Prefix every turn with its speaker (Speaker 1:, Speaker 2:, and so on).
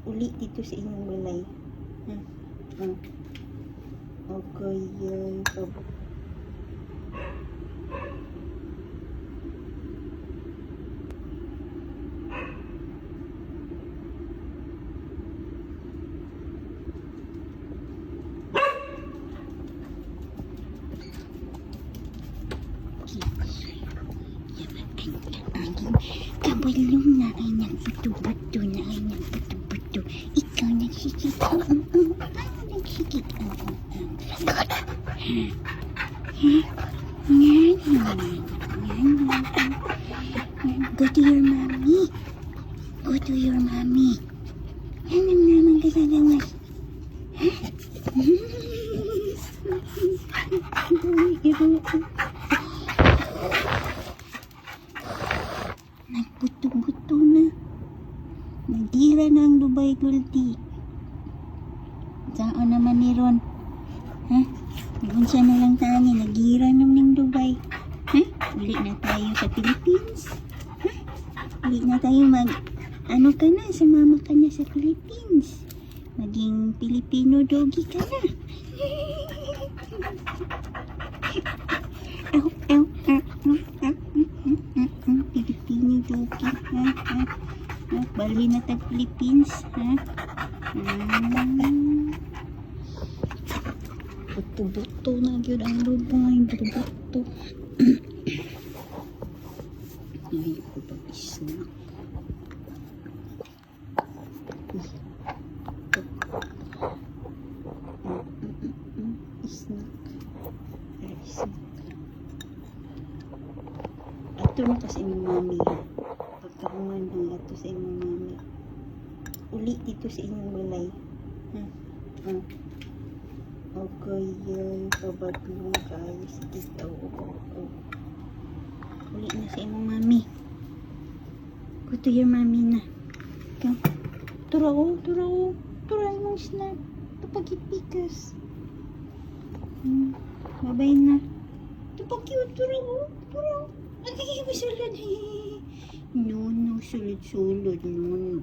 Speaker 1: uli dito sa inyong balay. Okay, yan.
Speaker 2: Kabulong na ay nagbuto-buto na ay nagbuto-buto. Ikaw nagsikik. Nagsikik. Go to your mommy. Go to your mommy. Ano naman kasalawas? Nagbuto-buto na. Nagdira na ang Dubai Gulti. Saan naman ni Ron? Nagunsa na lang tani. Nagdira naman ng Dubai. Uli na tayo sa Philippines. Uli na tayo ano ka na, sumama ka na sa Philippines. Maging Filipino doggy ka na. Filipino doggy. Bali na tag Philippines. Buto-buto na yun ang lubay. Buto-buto. Ay, ko ba snack? Snack. Ito na kasi yung mami. Pagkakumandi ito sa inyong mami. Uli dito sa inyong balay. Okay, yan. Kabagulong kayo sa dito. Uli na sa inyong mami. Go to your mami na. Come. Turao. Turao mong snack. Papagipikas. Babay na. Tupag-cute. Turao. Ay, masulad. No, sulod. No.